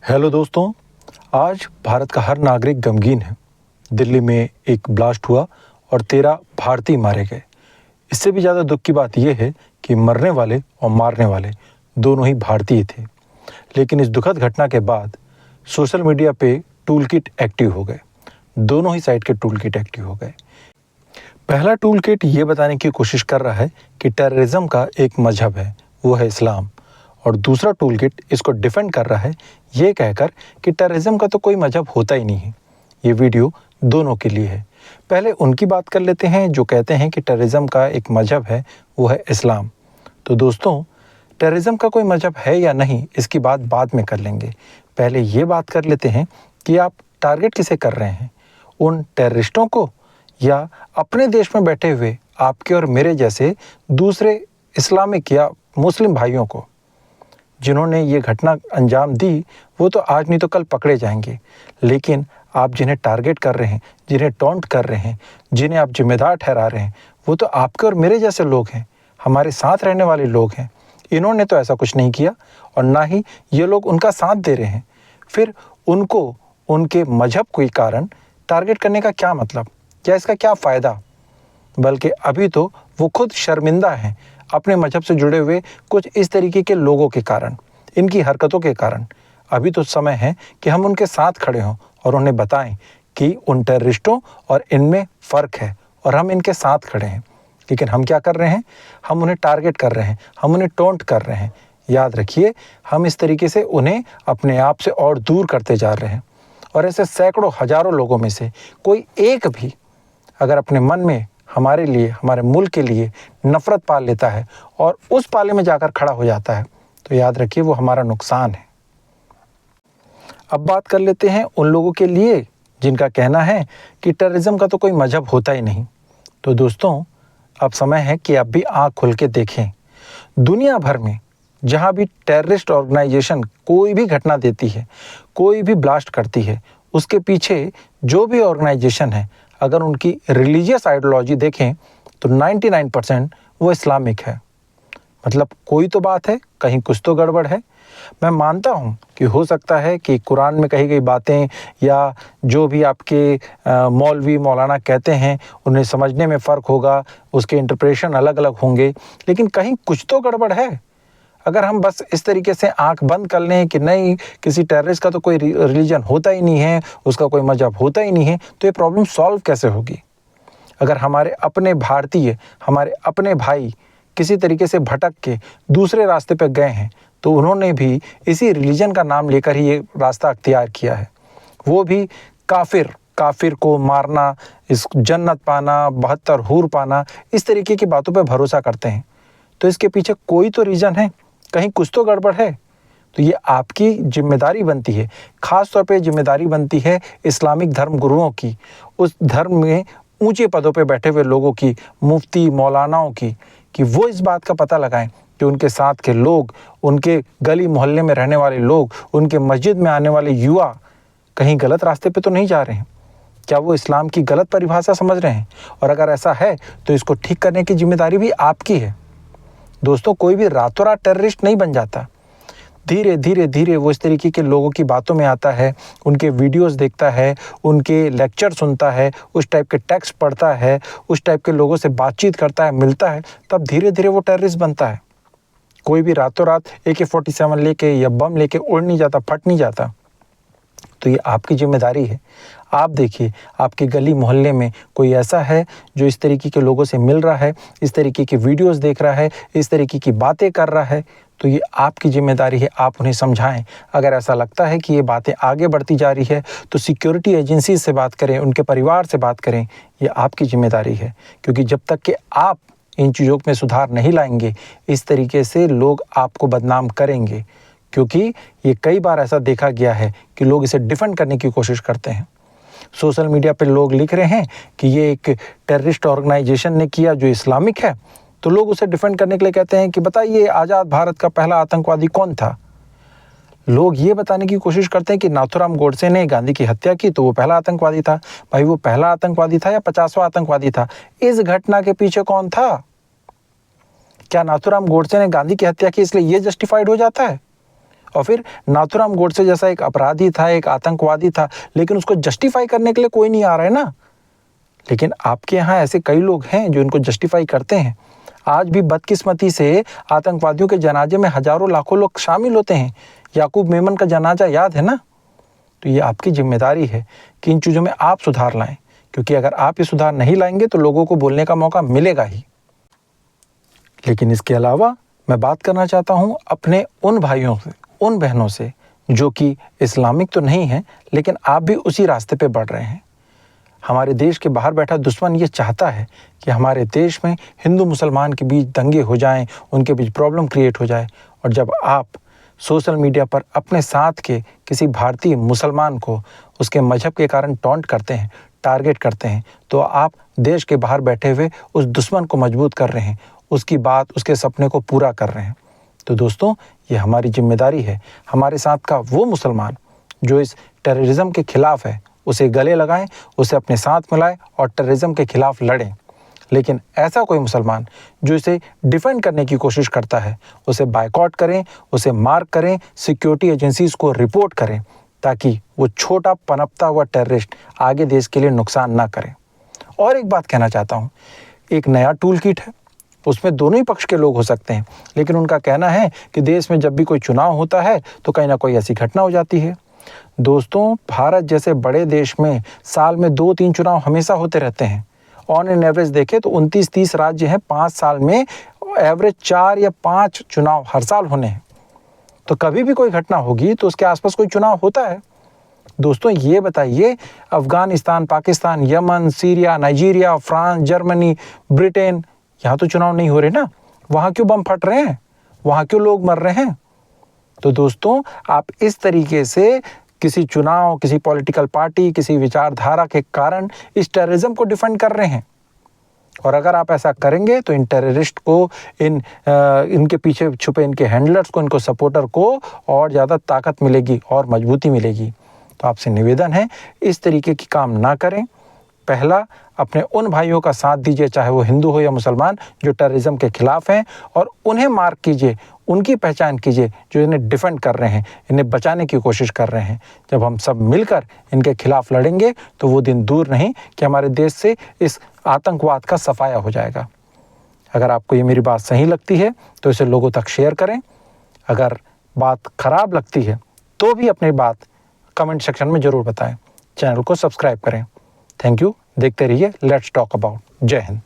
Hello दोस्तों, आज भारत का हर नागरिक गमगीन है। दिल्ली में एक ब्लास्ट हुआ और 13 भारतीय मारे गए। इससे भी ज़्यादा दुख की बात यह है कि मरने वाले और मारने वाले दोनों ही भारतीय थे। लेकिन इस दुखद घटना के बाद सोशल मीडिया पे टूल किट एक्टिव हो गए। दोनों ही साइड के टूल किट एक्टिव हो गए। पहला टूल किट ये बताने की कोशिश कर रहा है कि टेररिज्म का एक मजहब है, वो है इस्लाम। और दूसरा टूल किट इसको डिफेंड कर रहा है ये कहकर कि टेररिज्म का तो कोई मजहब होता ही नहीं है। ये वीडियो दोनों के लिए है। पहले उनकी बात कर लेते हैं जो कहते हैं कि टेररिज्म का एक मजहब है, वो है इस्लाम। तो दोस्तों, टेररिज्म का कोई मजहब है या नहीं, इसकी बात बाद में कर लेंगे। पहले ये बात कर लेते हैं कि आप टारगेट किसे कर रहे हैं, उन टेररिस्टों को या अपने देश में बैठे हुए आपके और मेरे जैसे दूसरे इस्लामिक या मुस्लिम भाइयों को। जिन्होंने ये घटना अंजाम दी वो तो आज नहीं तो कल पकड़े जाएंगे, लेकिन आप जिन्हें टारगेट कर रहे हैं, जिन्हें टॉन्ट कर रहे हैं, जिन्हें आप जिम्मेदार ठहरा रहे हैं, वो तो आपके और मेरे जैसे लोग हैं, हमारे साथ रहने वाले लोग हैं। इन्होंने तो ऐसा कुछ नहीं किया और ना ही ये लोग उनका साथ दे रहे हैं। फिर उनको उनके मजहब के कारण टारगेट करने का क्या मतलब, या इसका क्या फ़ायदा? बल्कि अभी तो वो खुद शर्मिंदा हैं अपने मजहब से जुड़े हुए कुछ इस तरीके के लोगों के कारण, इनकी हरकतों के कारण। अभी तो समय है कि हम उनके साथ खड़े हों और उन्हें बताएं कि उन टेररिस्टों और इनमें फ़र्क है और हम इनके साथ खड़े हैं। लेकिन हम क्या कर रहे हैं? हम उन्हें टारगेट कर रहे हैं, हम उन्हें टोंट कर रहे हैं। याद रखिए, हम इस तरीके से उन्हें अपने आप से और दूर करते जा रहे हैं। और ऐसे सैकड़ों हज़ारों लोगों में से कोई एक भी अगर अपने मन में हमारे लिए, हमारे मुल्क के लिए नफ़रत पाल लेता है और उस पाले में जाकर खड़ा हो जाता है, तो याद रखिए वो हमारा नुकसान है। अब बात कर लेते हैं उन लोगों के लिए जिनका कहना है कि टेररिज्म का तो कोई मजहब होता ही नहीं। तो दोस्तों, अब समय है कि आप भी आँख खोल के देखें। दुनिया भर में जहाँ भी टेररिस्ट ऑर्गेनाइजेशन कोई भी घटना देती है, कोई भी ब्लास्ट करती है, उसके पीछे जो भी ऑर्गेनाइजेशन है, अगर उनकी रिलीजियस आइडियोलॉजी देखें तो 99% वो इस्लामिक है। मतलब कोई तो बात है, कहीं कुछ तो गड़बड़ है। मैं मानता हूँ कि हो सकता है कि कुरान में कही गई बातें या जो भी आपके मौलवी मौलाना कहते हैं उन्हें समझने में फ़र्क होगा, उसके इंटरप्रेशन अलग अलग होंगे, लेकिन कहीं कुछ तो गड़बड़ है। अगर हम बस इस तरीके से आंख बंद कर लें कि नहीं, किसी टेररिस्ट का तो कोई रिलीजन होता ही नहीं है, उसका कोई मजहब होता ही नहीं है, तो ये प्रॉब्लम सॉल्व कैसे होगी? अगर हमारे अपने भारतीय, हमारे अपने भाई किसी तरीके से भटक के दूसरे रास्ते पर गए हैं, तो उन्होंने भी इसी रिलीजन का नाम लेकर ही ये रास्ता अख्तियार किया है। वो भी काफिर को मारना, इस जन्नत पाना, 72 हूर पाना, इस तरीके की बातों पर भरोसा करते हैं। तो इसके पीछे कोई तो रीज़न है, कहीं कुछ तो गड़बड़ है। तो ये आपकी जिम्मेदारी बनती है, ख़ास तौर पे जिम्मेदारी बनती है इस्लामिक धर्म गुरुओं की, उस धर्म में ऊंचे पदों पे बैठे हुए लोगों की, मुफ्ती मौलानाओं की, कि वो इस बात का पता लगाएं कि उनके साथ के लोग, उनके गली मोहल्ले में रहने वाले लोग, उनके मस्जिद में आने वाले युवा कहीं गलत रास्ते पे तो नहीं जा रहे हैं। क्या वो इस्लाम की गलत परिभाषा समझ रहे हैं? और अगर ऐसा है तो इसको ठीक करने की जिम्मेदारी भी आपकी है। दोस्तों, कोई भी रातों रात टेररिस्ट नहीं बन जाता। धीरे धीरे वो इस तरीके के लोगों की बातों में आता है, उनके वीडियोस देखता है, उनके लेक्चर सुनता है, उस टाइप के टेक्स्ट पढ़ता है, उस टाइप के लोगों से बातचीत करता है, मिलता है, तब धीरे धीरे वो टेररिस्ट बनता है। कोई भी रातों रात AK-47 लेके या बम लेके उड़ नहीं जाता, फट नहीं जाता। तो ये आपकी जिम्मेदारी है। आप देखिए, आपके गली मोहल्ले में कोई ऐसा है जो इस तरीके के लोगों से मिल रहा है, इस तरीके की वीडियोस देख रहा है, इस तरीके की बातें कर रहा है, तो ये आपकी जिम्मेदारी है, आप उन्हें समझाएं। अगर ऐसा लगता है कि ये बातें आगे बढ़ती जा रही है तो सिक्योरिटी एजेंसी से बात करें, उनके परिवार से बात करें। ये आपकी जिम्मेदारी है, क्योंकि जब तक कि आप इन चीज़ों में सुधार नहीं लाएंगे, इस तरीके से लोग आपको बदनाम करेंगे। क्योंकि ये कई बार ऐसा देखा गया है कि लोग इसे डिफेंड करने की कोशिश करते हैं। सोशल मीडिया पे लोग लिख रहे हैं कि ये एक टेररिस्ट ऑर्गेनाइजेशन ने किया जो इस्लामिक है, तो लोग उसे डिफेंड करने के लिए कहते हैं कि बताइए आज़ाद भारत का पहला आतंकवादी कौन था। लोग ये बताने की कोशिश करते हैं कि नाथूराम गोडसे ने गांधी की हत्या की तो वो पहला आतंकवादी था। भाई, वो पहला आतंकवादी था या 50वां आतंकवादी था? इस घटना के पीछे कौन था? क्या नाथूराम गोडसे ने गांधी की हत्या की इसलिए ये जस्टिफाइड हो जाता है? और फिर नाथूराम गोडसे जैसा एक अपराधी था, एक आतंकवादी था, लेकिन उसको जस्टिफाई करने के लिए कोई नहीं आ रहा है ना। लेकिन आपके यहाँ ऐसे कई लोग हैं जो इनको जस्टिफाई करते हैं। आज भी बदकिस्मती से आतंकवादियों के जनाजे में हजारों लाखों लोग शामिल होते हैं। याकूब मेमन का जनाजा याद है ना। तो ये आपकी जिम्मेदारी है कि इन चीज़ों में आप सुधार लाएं, क्योंकि अगर आप ये सुधार नहीं लाएंगे तो लोगों को बोलने का मौका मिलेगा ही। लेकिन इसके अलावा मैं बात करना चाहता हूँ अपने उन भाइयों से, उन बहनों से जो कि इस्लामिक तो नहीं है, लेकिन आप भी उसी रास्ते पे बढ़ रहे हैं। हमारे देश के बाहर बैठा दुश्मन ये चाहता है कि हमारे देश में हिंदू मुसलमान के बीच दंगे हो जाएं, उनके बीच प्रॉब्लम क्रिएट हो जाए। और जब आप सोशल मीडिया पर अपने साथ के किसी भारतीय मुसलमान को उसके मजहब के कारण टॉन्ट करते हैं, टारगेट करते हैं, तो आप देश के बाहर बैठे हुए उस दुश्मन को मजबूत कर रहे हैं, उसकी बात, उसके सपने को पूरा कर रहे हैं। तो दोस्तों, ये हमारी जिम्मेदारी है। हमारे साथ का वो मुसलमान जो इस टेररिज्म के खिलाफ है, उसे गले लगाएं, उसे अपने साथ मिलाएं और टेररिज्म के खिलाफ लड़ें। लेकिन ऐसा कोई मुसलमान जो इसे डिफेंड करने की कोशिश करता है, उसे बायकॉट करें, उसे मार्क करें, सिक्योरिटी एजेंसीज को रिपोर्ट करें, ताकि वो छोटा पनपता हुआ टेररिस्ट आगे देश के लिए नुकसान ना करे। और एक बात कहना चाहता हूँ, एक नया टूल किट है, उसमें दोनों ही पक्ष के लोग हो सकते हैं, लेकिन उनका कहना है कि देश में जब भी कोई चुनाव होता है तो कहीं ना कोई ऐसी घटना हो जाती है। दोस्तों, भारत जैसे बड़े देश में साल में 2-3 चुनाव हमेशा होते रहते हैं। ऑन एन एवरेज देखें तो 29-30 राज्य हैं, 5 साल में एवरेज 4 या 5 चुनाव हर साल होने हैं। तो कभी भी कोई घटना होगी तो उसके आसपास कोई चुनाव होता है। दोस्तों, ये बताइए, Afghanistan, Pakistan, Yemen, Syria, Nigeria, France, Germany, Britain, यहाँ तो चुनाव नहीं हो रहे ना। वहाँ क्यों बम फट रहे हैं? वहाँ क्यों लोग मर रहे हैं? तो दोस्तों, आप इस तरीके से किसी चुनाव, किसी पॉलिटिकल पार्टी, किसी विचारधारा के कारण इस टेररिज्म को डिफेंड कर रहे हैं। और अगर आप ऐसा करेंगे तो इन टेररिस्ट को, इनके पीछे छुपे इनके हैंडलर्स को, इनको सपोर्टर को और ज़्यादा ताकत मिलेगी और मजबूती मिलेगी। तो आपसे निवेदन है, इस तरीके की काम ना करें। पहला, अपने उन भाइयों का साथ दीजिए, चाहे वो हिंदू हो या मुसलमान, जो टेररिज्म के खिलाफ हैं, और उन्हें मार्क कीजिए, उनकी पहचान कीजिए जो इन्हें डिफेंड कर रहे हैं, इन्हें बचाने की कोशिश कर रहे हैं। जब हम सब मिलकर इनके खिलाफ लड़ेंगे तो वो दिन दूर नहीं कि हमारे देश से इस आतंकवाद का सफाया हो जाएगा। अगर आपको ये मेरी बात सही लगती है तो इसे लोगों तक शेयर करें। अगर बात खराब लगती है तो भी अपनी बात कमेंट सेक्शन में ज़रूर बताएं। चैनल को सब्सक्राइब करें। Thank you. देखते रहिए लेट्स टॉक अबाउट। जय हिंद।